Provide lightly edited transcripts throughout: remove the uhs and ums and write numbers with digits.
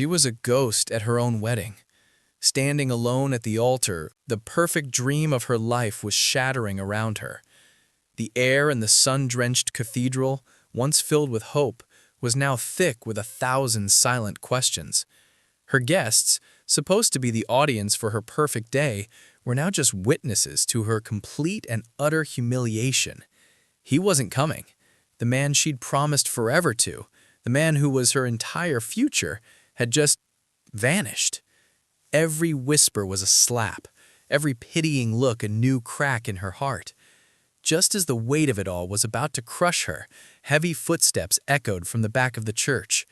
She was a ghost at her own wedding. Standing alone at the altar, the perfect dream of her life was shattering around her. The air in the sun-drenched cathedral, once filled with hope, was now thick with 1,000 silent questions. Her guests, supposed to be the audience for her perfect day, were now just witnesses to her complete and utter humiliation. He wasn't coming. The man she'd promised forever to, the man who was her entire future, had just vanished. Every whisper was a slap, every pitying look a new crack in her heart. Just as the weight of it all was about to crush her, heavy footsteps echoed from the back of the church.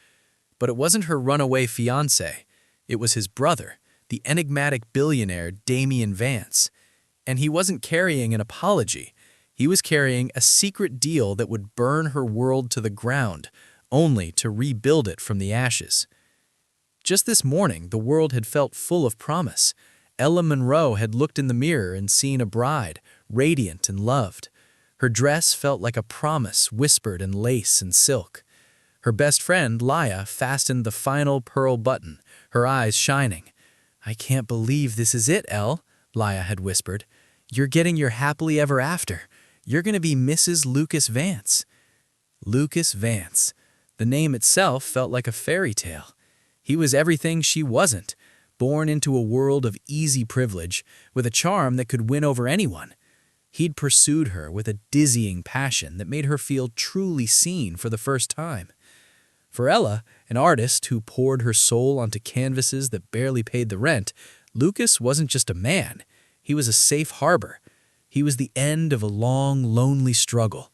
But it wasn't her runaway fiancé. It was his brother, the enigmatic billionaire Damien Vance. And he wasn't carrying an apology. He was carrying a secret deal that would burn her world to the ground, only to rebuild it from the ashes. Just this morning, the world had felt full of promise. Ella Monroe had looked in the mirror and seen a bride, radiant and loved. Her dress felt like a promise whispered in lace and silk. Her best friend, Laya, fastened the final pearl button, her eyes shining. "I can't believe this is it, Elle," Laya had whispered. "You're getting your happily ever after. You're going to be Mrs. Lucas Vance." Lucas Vance. The name itself felt like a fairy tale. He was everything she wasn't, born into a world of easy privilege, with a charm that could win over anyone. He'd pursued her with a dizzying passion that made her feel truly seen for the first time. For Ella, an artist who poured her soul onto canvases that barely paid the rent, Lucas wasn't just a man. He was a safe harbor. He was the end of a long, lonely struggle.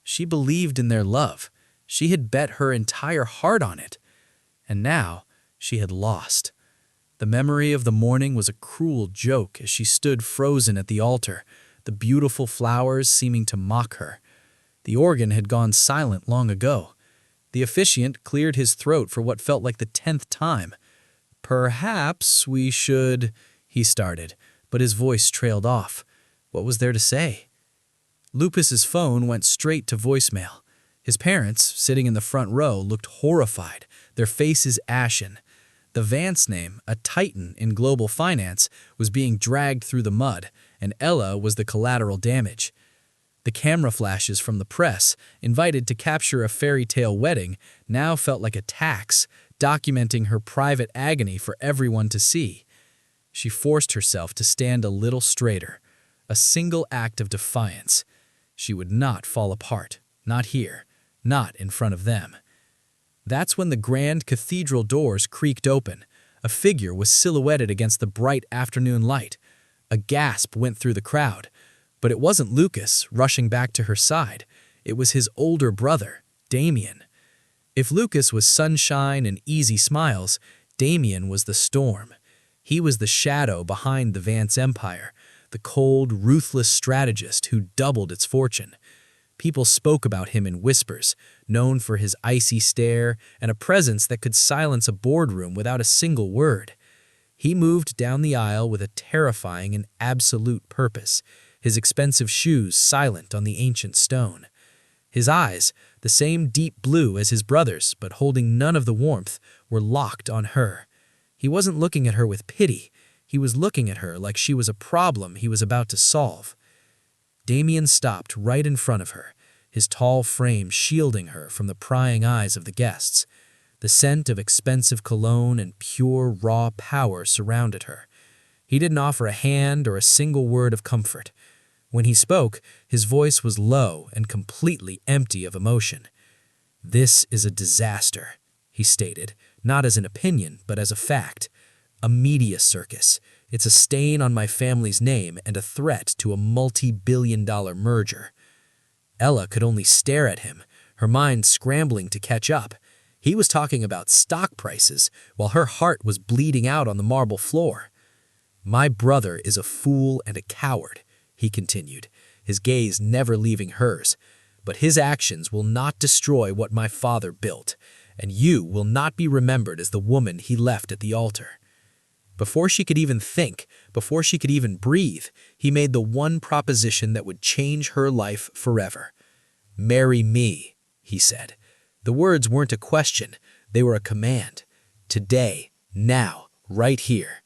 She believed in their love. She had bet her entire heart on it. And now, she had lost. The memory of the morning was a cruel joke as she stood frozen at the altar, the beautiful flowers seeming to mock her. The organ had gone silent long ago. The officiant cleared his throat for what felt like the 10th time. "Perhaps we should," he started, but his voice trailed off. What was there to say? Lupus's phone went straight to voicemail. His parents, sitting in the front row, looked horrified, their faces ashen. The Vance name, a titan in global finance, was being dragged through the mud, and Ella was the collateral damage. The camera flashes from the press, invited to capture a fairy tale wedding, now felt like a tax, documenting her private agony for everyone to see. She forced herself to stand a little straighter, a single act of defiance. She would not fall apart, not here, not in front of them. That's when the grand cathedral doors creaked open. A figure was silhouetted against the bright afternoon light. A gasp went through the crowd. But it wasn't Lucas rushing back to her side. It was his older brother, Damien. If Lucas was sunshine and easy smiles, Damien was the storm. He was the shadow behind the Vance empire, the cold, ruthless strategist who doubled its fortune. People spoke about him in whispers, known for his icy stare and a presence that could silence a boardroom without a single word. He moved down the aisle with a terrifying and absolute purpose, his expensive shoes silent on the ancient stone. His eyes, the same deep blue as his brother's but holding none of the warmth, were locked on her. He wasn't looking at her with pity. He was looking at her like she was a problem he was about to solve. Damien stopped right in front of her, his tall frame shielding her from the prying eyes of the guests. The scent of expensive cologne and pure, raw power surrounded her. He didn't offer a hand or a single word of comfort. When he spoke, his voice was low and completely empty of emotion. "This is a disaster," he stated, not as an opinion, but as a fact. "A media circus. It's a stain on my family's name and a threat to a multi-billion-dollar merger." Ella could only stare at him, her mind scrambling to catch up. He was talking about stock prices, while her heart was bleeding out on the marble floor. "My brother is a fool and a coward," he continued, his gaze never leaving hers. "But his actions will not destroy what my father built, and you will not be remembered as the woman he left at the altar." Before she could even think, before she could even breathe, he made the one proposition that would change her life forever. "Marry me," he said. The words weren't a question, they were a command. Today, now, right here.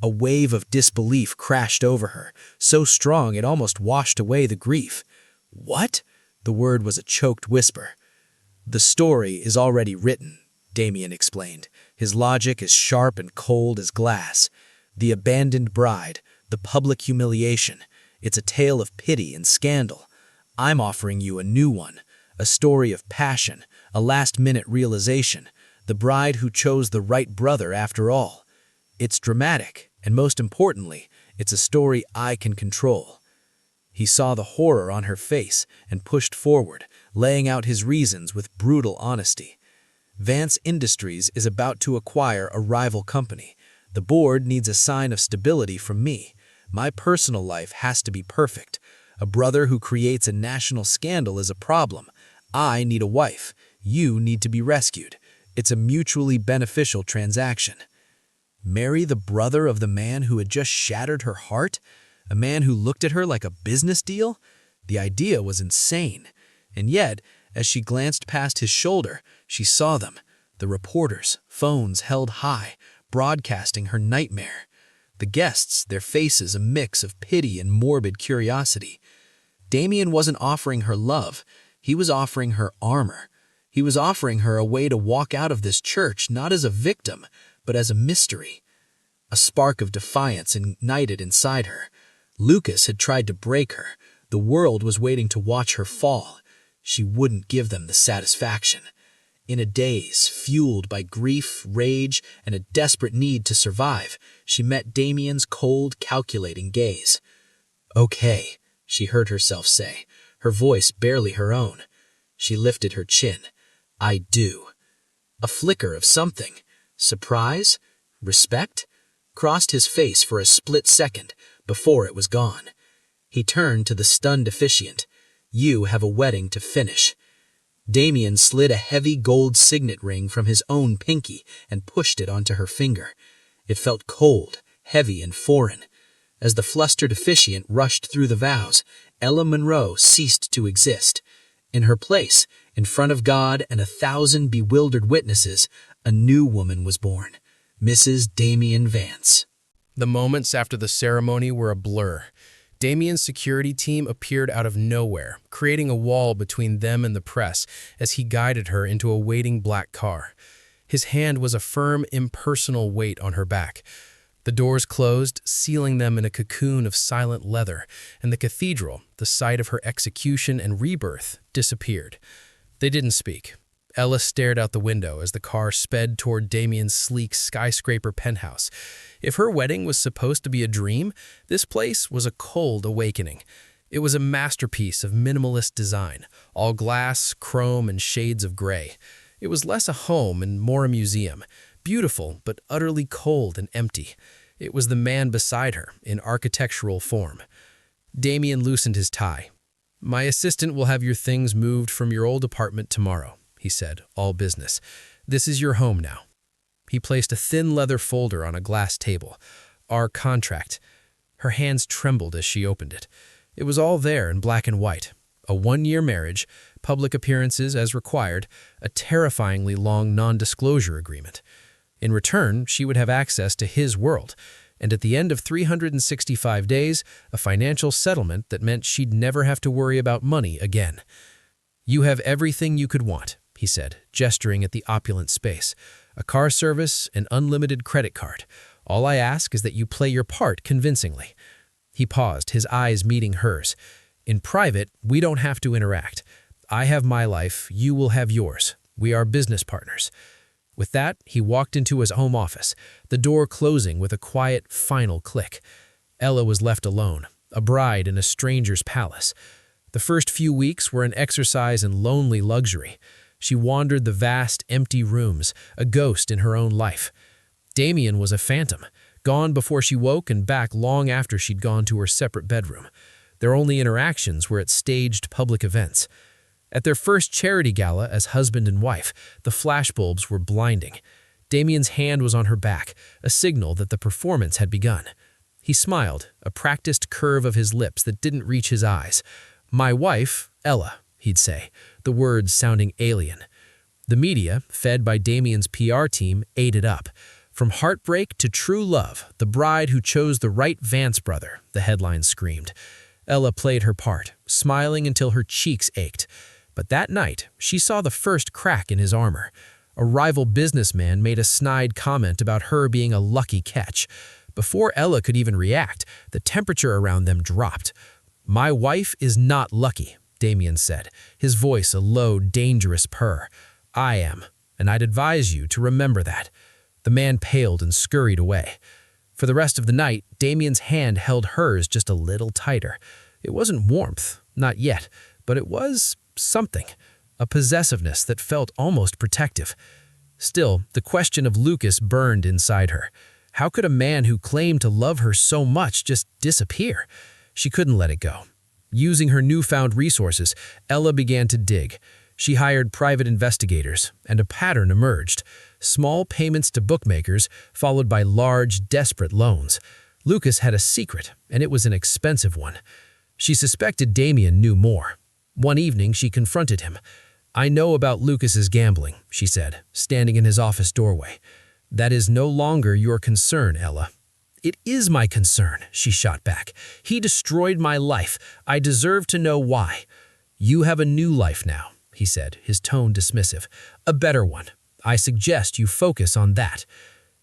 A wave of disbelief crashed over her, so strong it almost washed away the grief. What? The word was a choked whisper. The story is already written, Damien explained, his logic as sharp and cold as glass. The abandoned bride, the public humiliation. It's a tale of pity and scandal. I'm offering you a new one, a story of passion, a last-minute realization, the bride who chose the right brother after all. It's dramatic, and most importantly, it's a story I can control. He saw the horror on her face and pushed forward, laying out his reasons with brutal honesty. Vance Industries is about to acquire a rival company. The board needs a sign of stability from me. My personal life has to be perfect. A brother who creates a national scandal is a problem. I need a wife. You need to be rescued. It's a mutually beneficial transaction. Marry the brother of the man who had just shattered her heart? A man who looked at her like a business deal? The idea was insane. And yet, as she glanced past his shoulder, she saw them. The reporters, phones held high, broadcasting her nightmare. The guests, their faces a mix of pity and morbid curiosity. Damien wasn't offering her love. He was offering her armor. He was offering her a way to walk out of this church not as a victim, but as a mystery. A spark of defiance ignited inside her. Lucas had tried to break her. The world was waiting to watch her fall. She wouldn't give them the satisfaction. In a daze, fueled by grief, rage, and a desperate need to survive, she met Damien's cold, calculating gaze. "Okay," she heard herself say, her voice barely her own. She lifted her chin. "I do." A flicker of something, surprise, respect, crossed his face for a split second before it was gone. He turned to the stunned officiant. "You have a wedding to finish." Damien slid a heavy gold signet ring from his own pinky and pushed it onto her finger. It felt cold, heavy, and foreign. As the flustered officiant rushed through the vows, Ella Monroe ceased to exist. In her place, in front of God and 1,000 bewildered witnesses, a new woman was born, Mrs. Damien Vance. The moments after the ceremony were a blur. Damien's security team appeared out of nowhere, creating a wall between them and the press as he guided her into a waiting black car. His hand was a firm, impersonal weight on her back. The doors closed, sealing them in a cocoon of silent leather, and the cathedral, the site of her execution and rebirth, disappeared. They didn't speak. Ella stared out the window as the car sped toward Damien's sleek skyscraper penthouse. If her wedding was supposed to be a dream, this place was a cold awakening. It was a masterpiece of minimalist design, all glass, chrome, and shades of gray. It was less a home and more a museum, beautiful but utterly cold and empty. It was the man beside her, in architectural form. Damien loosened his tie. "My assistant will have your things moved from your old apartment tomorrow," he said, all business. "This is your home now." He placed a thin leather folder on a glass table. "Our contract." Her hands trembled as she opened it. It was all there in black and white. A 1-year marriage, public appearances as required, a terrifyingly long non-disclosure agreement. In return, she would have access to his world, and at the end of 365 days, a financial settlement that meant she'd never have to worry about money again. "You have everything you could want," he said, gesturing at the opulent space. "A car service, an unlimited credit card. All I ask is that you play your part convincingly." He paused, his eyes meeting hers. "In private, we don't have to interact. I have my life, you will have yours. We are business partners." With that, he walked into his home office, the door closing with a quiet, final click. Ella was left alone, a bride in a stranger's palace. The first few weeks were an exercise in lonely luxury. She wandered the vast, empty rooms, a ghost in her own life. Damien was a phantom, gone before she woke and back long after she'd gone to her separate bedroom. Their only interactions were at staged public events. At their first charity gala as husband and wife, the flashbulbs were blinding. Damien's hand was on her back, a signal that the performance had begun. He smiled, a practiced curve of his lips that didn't reach his eyes. "My wife, Ella," he'd say, the words sounding alien. The media, fed by Damien's PR team, ate it up. From heartbreak to true love, the bride who chose the right Vance brother, the headline screamed. Ella played her part, smiling until her cheeks ached. But that night, she saw the first crack in his armor. A rival businessman made a snide comment about her being a lucky catch. Before Ella could even react, the temperature around them dropped. "My wife is not lucky," Damien said, his voice a low, dangerous purr. "I am, and I'd advise you to remember that." The man paled and scurried away. For the rest of the night, Damien's hand held hers just a little tighter. It wasn't warmth, not yet, but it was something, a possessiveness that felt almost protective. Still, the question of Lucas burned inside her. How could a man who claimed to love her so much just disappear? She couldn't let it go. Using her newfound resources, Ella began to dig. She hired private investigators, and a pattern emerged. Small payments to bookmakers, followed by large, desperate loans. Lucas had a secret, and it was an expensive one. She suspected Damien knew more. One evening, she confronted him. "I know about Lucas's gambling," she said, standing in his office doorway. "That is no longer your concern, Ella." "It is my concern," she shot back. "He destroyed my life. I deserve to know why." "You have a new life now," he said, his tone dismissive. "A better one. I suggest you focus on that."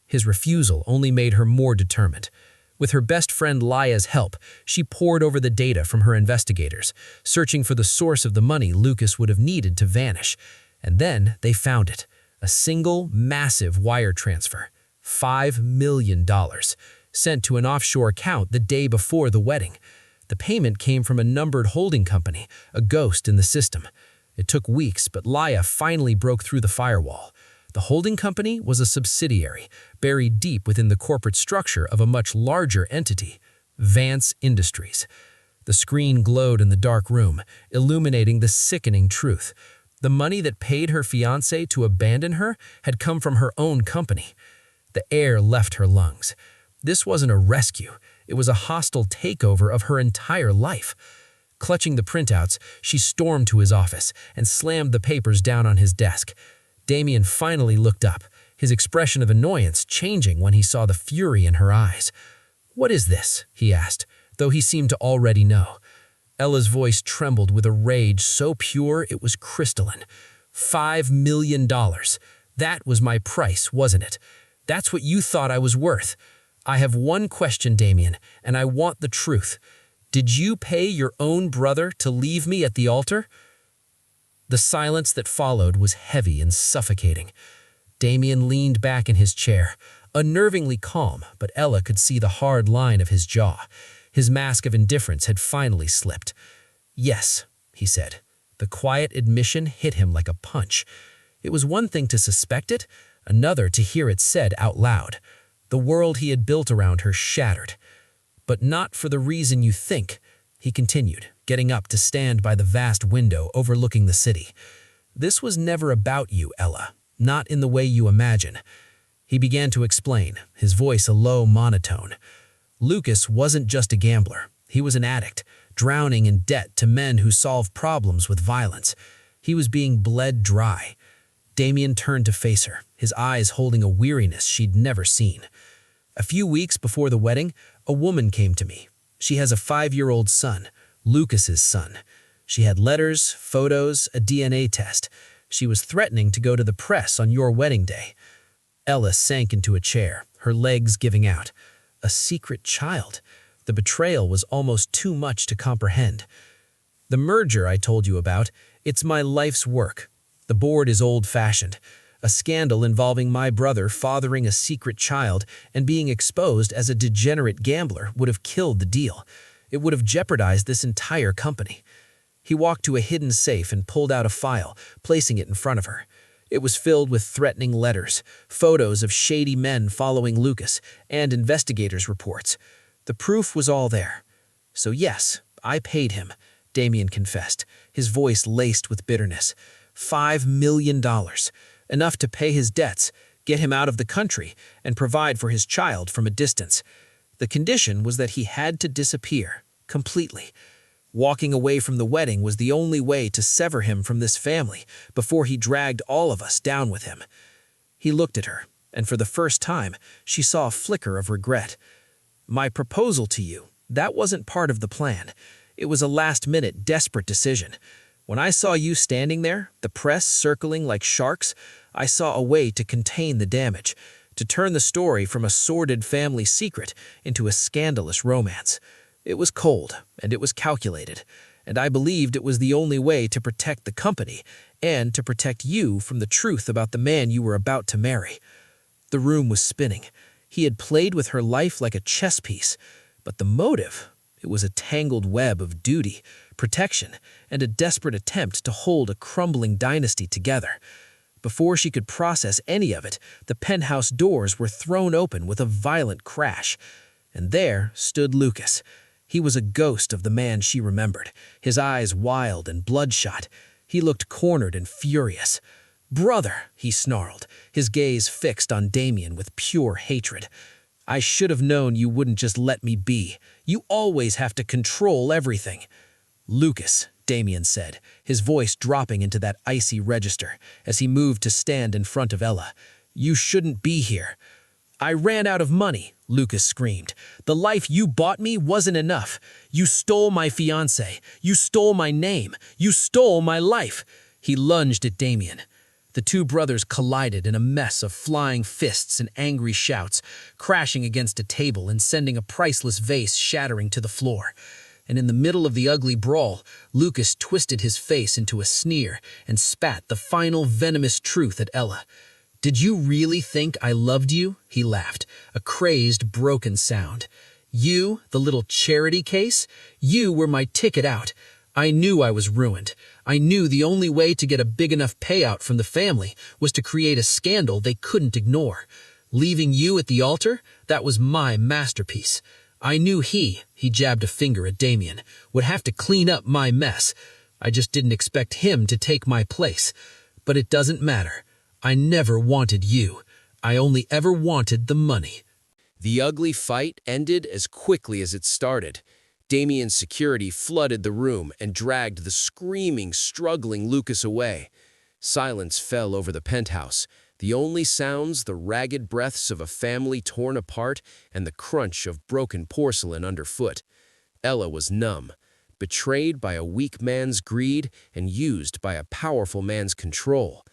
His refusal only made her more determined. With her best friend Laya's help, she pored over the data from her investigators, searching for the source of the money Lucas would have needed to vanish. And then they found it. A single, massive wire transfer. $5 million. Sent to an offshore account the day before the wedding. The payment came from a numbered holding company, a ghost in the system. It took weeks, but Laya finally broke through the firewall. The holding company was a subsidiary, buried deep within the corporate structure of a much larger entity, Vance Industries. The screen glowed in the dark room, illuminating the sickening truth. The money that paid her fiancé to abandon her had come from her own company. The air left her lungs. This wasn't a rescue. It was a hostile takeover of her entire life. Clutching the printouts, she stormed to his office and slammed the papers down on his desk. Damien finally looked up, his expression of annoyance changing when he saw the fury in her eyes. "What is this?" he asked, though he seemed to already know. Ella's voice trembled with a rage so pure it was crystalline. $5 million. That was my price, wasn't it? That's what you thought I was worth. I have one question, Damien, and I want the truth. Did you pay your own brother to leave me at the altar?" The silence that followed was heavy and suffocating. Damien leaned back in his chair, unnervingly calm, but Ella could see the hard line of his jaw. His mask of indifference had finally slipped. "Yes," he said. The quiet admission hit him like a punch. It was one thing to suspect it, another to hear it said out loud. The world he had built around her shattered. "But not for the reason you think," he continued, getting up to stand by the vast window overlooking the city. "This was never about you, Ella, not in the way you imagine." He began to explain, his voice a low monotone. Lucas wasn't just a gambler. He was an addict, drowning in debt to men who solve problems with violence. He was being bled dry. Damien turned to face her, his eyes holding a weariness she'd never seen. "A few weeks before the wedding, a woman came to me. She has a 5-year-old son, Lucas's son. She had letters, photos, a DNA test. She was threatening to go to the press on your wedding day." Ella sank into a chair, her legs giving out. A secret child. The betrayal was almost too much to comprehend. "The merger I told you about, it's my life's work. The board is old-fashioned. A scandal involving my brother fathering a secret child and being exposed as a degenerate gambler would have killed the deal. It would have jeopardized this entire company." He walked to a hidden safe and pulled out a file, placing it in front of her. It was filled with threatening letters, photos of shady men following Lucas, and investigators' reports. The proof was all there. "So yes, I paid him," Damien confessed, his voice laced with bitterness. $5 million. Enough to pay his debts, get him out of the country, and provide for his child from a distance. The condition was that he had to disappear, completely. Walking away from the wedding was the only way to sever him from this family before he dragged all of us down with him. He looked at her, and for the first time, she saw a flicker of regret. My proposal to you, that wasn't part of the plan. It was a last-minute, desperate decision. When I saw you standing there, the press circling like sharks, I saw a way to contain the damage, to turn the story from a sordid family secret into a scandalous romance. It was cold, and it was calculated, and I believed it was the only way to protect the company and to protect you from the truth about the man you were about to marry. The room was spinning. He had played with her life like a chess piece, but the motive, it was a tangled web of duty, protection, and a desperate attempt to hold a crumbling dynasty together. Before she could process any of it, the penthouse doors were thrown open with a violent crash. And there stood Lucas. He was a ghost of the man she remembered, his eyes wild and bloodshot. He looked cornered and furious. "Brother," he snarled, his gaze fixed on Damien with pure hatred. "I should have known you wouldn't just let me be. You always have to control everything." "Lucas," Damien said, his voice dropping into that icy register as he moved to stand in front of Ella. "You shouldn't be here." "I ran out of money," Lucas screamed. "The life you bought me wasn't enough. You stole my fiancé. You stole my name. You stole my life." He lunged at Damien. The two brothers collided in a mess of flying fists and angry shouts, crashing against a table and sending a priceless vase shattering to the floor. And in the middle of the ugly brawl, Lucas twisted his face into a sneer and spat the final venomous truth at Ella. "Did you really think I loved you?" he laughed, a crazed, broken sound. "You, the little charity case? You were my ticket out. I knew I was ruined. I knew the only way to get a big enough payout from the family was to create a scandal they couldn't ignore. Leaving you at the altar, that was my masterpiece. I knew he jabbed a finger at Damien, would have to clean up my mess. I just didn't expect him to take my place. But it doesn't matter. I never wanted you. I only ever wanted the money." The ugly fight ended as quickly as it started. Damien's security flooded the room and dragged the screaming, struggling Lucas away. Silence fell over the penthouse. The only sounds, the ragged breaths of a family torn apart and the crunch of broken porcelain underfoot. Ella was numb, betrayed by a weak man's greed and used by a powerful man's control.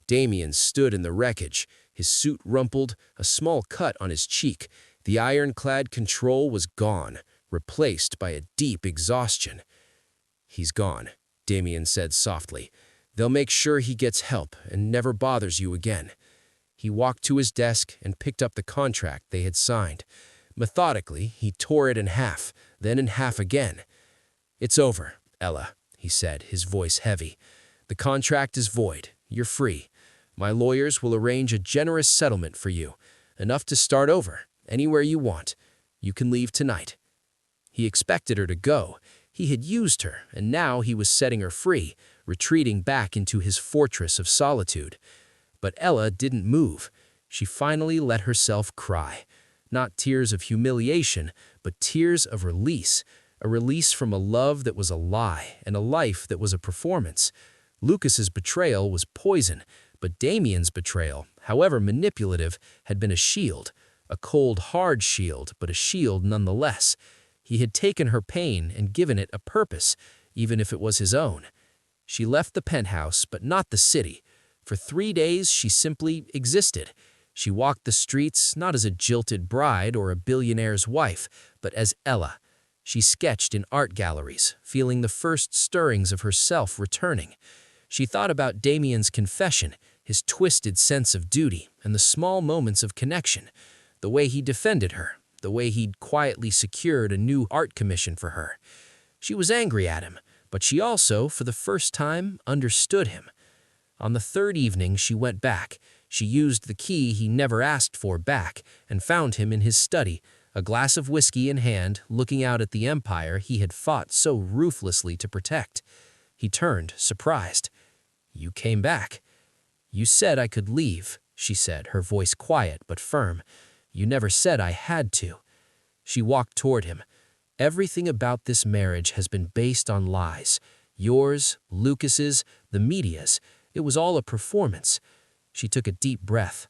Damien stood in the wreckage, his suit rumpled, a small cut on his cheek. The ironclad control was gone, replaced by a deep exhaustion. "He's gone," Damien said softly. "They'll make sure he gets help and never bothers you again." He walked to his desk and picked up the contract they had signed. Methodically, he tore it in half, then in half again. "It's over, Ella," he said, his voice heavy. "The contract is void. You're free. My lawyers will arrange a generous settlement for you, enough to start over, anywhere you want. You can leave tonight." He expected her to go. He had used her, and now he was setting her free, retreating back into his fortress of solitude. But Ella didn't move. She finally let herself cry. Not tears of humiliation, but tears of release. A release from a love that was a lie and a life that was a performance. Lucas's betrayal was poison, but Damien's betrayal, however manipulative, had been a shield. A cold, hard shield, but a shield nonetheless. He had taken her pain and given it a purpose, even if it was his own. She left the penthouse, but not the city. For 3 days, she simply existed. She walked the streets not as a jilted bride or a billionaire's wife, but as Ella. She sketched in art galleries, feeling the first stirrings of herself returning. She thought about Damien's confession, his twisted sense of duty, and the small moments of connection. The way he defended her, the way he'd quietly secured a new art commission for her. She was angry at him, but she also, for the first time, understood him. On the third evening, she went back. She used the key he never asked for back and found him in his study, a glass of whiskey in hand, looking out at the empire he had fought so ruthlessly to protect. He turned, surprised. "You came back." "You said I could leave," she said, her voice quiet but firm. "You never said I had to." She walked toward him. Everything about this marriage has been based on lies. Yours, Lucas's, the media's. It was all a performance. She took a deep breath.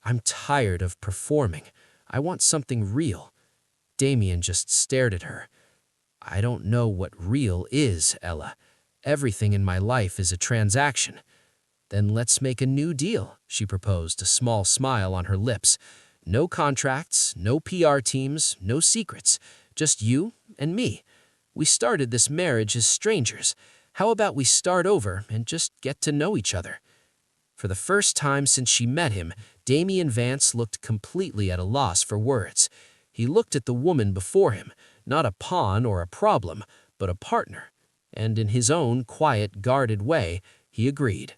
I'm tired of performing. I want something real. Damien just stared at her. I don't know what real is, Ella. Everything in my life is a transaction. Then let's make a new deal, she proposed, a small smile on her lips. No contracts, no PR teams, no secrets. Just you and me. We started this marriage as strangers. How about we start over and just get to know each other? For the first time since she met him, Damien Vance looked completely at a loss for words. He looked at the woman before him, not a pawn or a problem, but a partner. And in his own quiet, guarded way, he agreed.